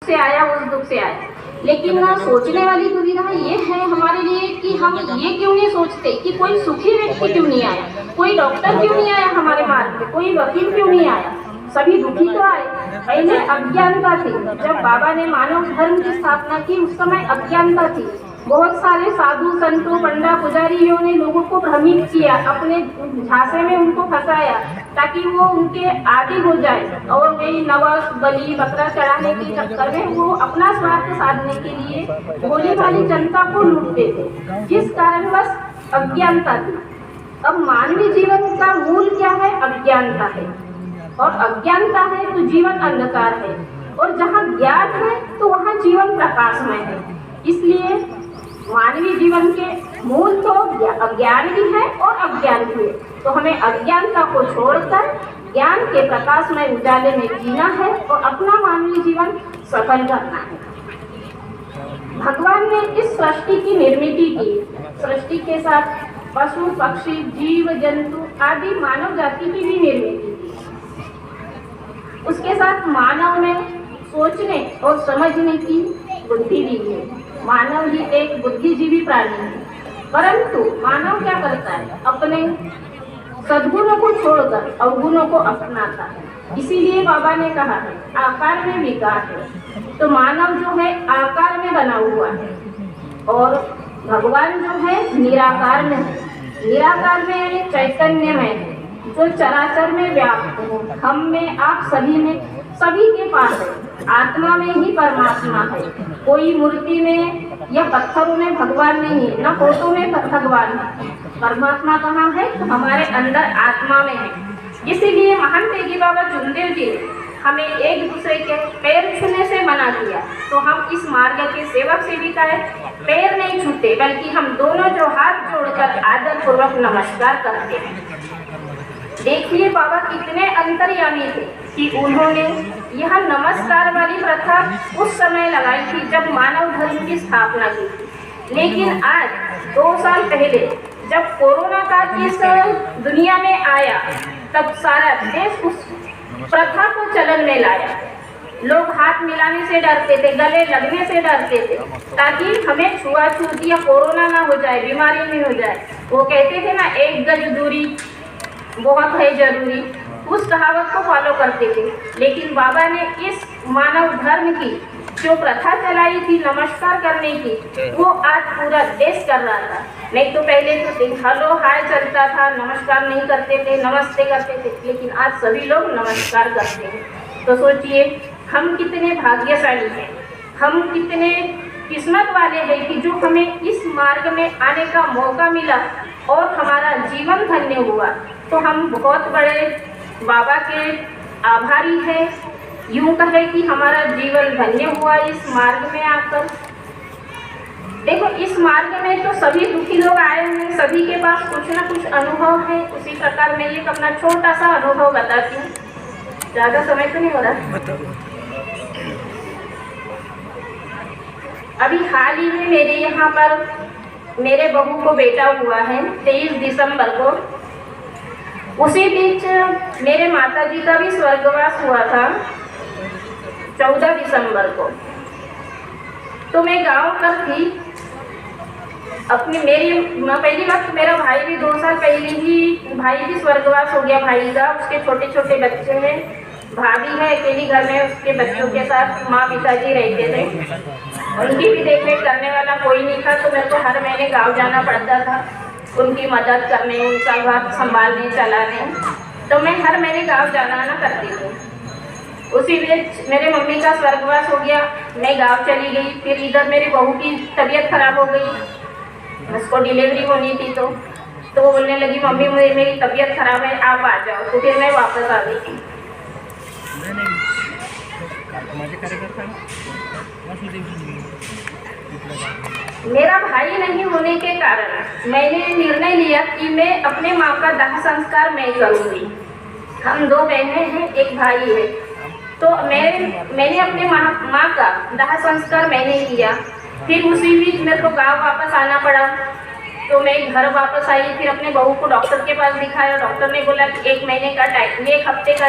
से आया, उस दुख से आया। लेकिन सोचने वाली दुविधा ये है हमारे लिए कि हम ये क्यों नहीं सोचते कि कोई सुखी व्यक्ति क्यों नहीं आया, कोई डॉक्टर क्यों नहीं आया हमारे मार्ग में, कोई वकील क्यों नहीं आया, सभी दुखी तो आए। पहले अज्ञानता थी, जब बाबा ने मानव धर्म की स्थापना की उस समय अज्ञानता थी। बहुत सारे साधु संतों, पंडा पुजारियों ने लोगों को भ्रमित किया, अपने झांसे में उनको फंसाया ताकि वो उनके आदी हो जाए और वही नवस बलि बकरा चढ़ाने के चक्कर में वो अपना स्वार्थ साधने के लिए भोली भाली जनता को लूटते थे, जिस कारणवश अज्ञानता थी। अब मानवीय जीवन का मूल क्या है? अज्ञानता है, और अज्ञानता है तो जीवन अंधकार है, और जहाँ ज्ञान है तो वहाँ जीवन प्रकाशमय है। इसलिए मानवीय जीवन के मूल तो अज्ञान भी है और अज्ञान भी है, तो हमें अज्ञानता को छोड़कर ज्ञान के प्रकाशमय उजाले में जीना है और अपना मानवीय जीवन सफल करना है। भगवान ने इस सृष्टि की निर्मित की, सृष्टि के साथ पशु पक्षी जीव जंतु आदि मानव जाति की भी निर्मित की, उसके साथ मानव में सोचने और समझने की बुद्धि दी है। मानव ही एक बुद्धिजीवी प्राणी है, परंतु मानव क्या करता है? अपने सद्गुणों को छोड़कर अवगुणों को अपनाता है। इसीलिए बाबा ने कहा है आकार में विकार है, तो मानव जो है आकार में बना हुआ है और भगवान जो है निराकार में है। निराकार में यानी चैतन्य में है, जो चराचर में व्याप्त है, हम में, आप सभी में, सभी के पास है। आत्मा में ही परमात्मा है, कोई मूर्ति में या पत्थरों में भगवान नहीं है, न फोटो में भगवान है। परमात्मा कहाँ है? तो हमारे अंदर आत्मा में है। इसीलिए महान तेगी बाबा चुनदेव जी ने हमें एक दूसरे के पैर छूने से मना किया, तो हम इस मार्ग के सेवक सेविका है, पैर नहीं छूते बल्कि हम दोनों जो हाथ जोड़कर आदर पूर्वक नमस्कार करते हैं। देखिए बाबा कितने अंतर्यामी थे कि उन्होंने यह नमस्कार वाली प्रथा उस समय लगाई थी जब मानव धर्म की स्थापना की थी। लेकिन आज 2 साल पहले जब कोरोना का इस दुनिया में आया, तब सारा देश उस प्रथा को चलन में लाया। लोग हाथ मिलाने से डरते थे, गले लगने से डरते थे, ताकि हमें छुआछूत या कोरोना ना हो जाए, बीमारी नहीं हो जाए। वो कहते थे ना, 1 गज दूरी बहुत है जरूरी, उस कहावत को फॉलो करते थे। लेकिन बाबा ने इस मानव धर्म की जो प्रथा चलाई थी नमस्कार करने की, वो आज पूरा देश कर रहा था। नहीं तो पहले तो हेलो हाय चलता था, नमस्कार नहीं करते थे, नमस्ते करते थे, लेकिन आज सभी लोग नमस्कार करते हैं। तो सोचिए हम कितने भाग्यशाली हैं, हम कितने किस्मत वाले हैं कि जो हमें इस मार्ग में आने का मौका मिला और हमारा जीवन धन्य हुआ। तो हम बहुत बड़े बाबा के आभारी हैं। यूं कहे कि हमारा जीवन धन्य हुआ इस मार्ग में आकर। देखो इस मार्ग में तो सभी दुखी लोग आए हैं, सभी के पास कुछ ना कुछ अनुभव है। उसी प्रकार मैं ये अपना छोटा सा अनुभव बताती हूँ, ज़्यादा समय तो नहीं हो रहा। अभी हाल ही में मेरे यहाँ पर मेरे बहू को बेटा हुआ है 23 दिसंबर को। उसी बीच मेरे माताजी का भी स्वर्गवास हुआ था 14 दिसंबर को। तो मैं गांव पर थी अपनी, पहली बात मेरा भाई भी 2 साल पहले ही भाई भी स्वर्गवास हो गया भाई का। उसके छोटे छोटे बच्चे हैं, भाभी है अकेली घर में, उसके बच्चों के साथ माँ पिताजी रहते थे। उनकी भी देखरेख करने वाला कोई नहीं था, तो मेरे को हर महीने गाँव जाना पड़ता था उनकी मदद करने, उनका घर संभालने चलाने। तो मैं हर महीने गाँव जाना आना करती थी। उसी बीच मेरे मम्मी का स्वर्गवास हो गया, मैं गाँव चली गई। फिर इधर मेरी बहू की तबीयत खराब हो गई, उसको डिलीवरी होनी थी। तो वो बोलने लगी मम्मी मेरी तबीयत खराब है, आप आ जाओ। तो फिर मैं वापस आ गई। मेरा भाई नहीं होने के कारण मैंने निर्णय लिया कि मैं अपने माँ का दाह संस्कार मैं करूँगी। हम 2 बहनें हैं, एक भाई है। तो मैंने अपने माँ का दाह संस्कार मैंने किया। फिर उसी बीच मेरे को गाँव वापस आना पड़ा। तो मैं घर वापस आई, फिर अपने बहू को डॉक्टर के पास दिखाया। डॉक्टर ने बोला कि 1 महीने का टाइम, 1 हफ्ते का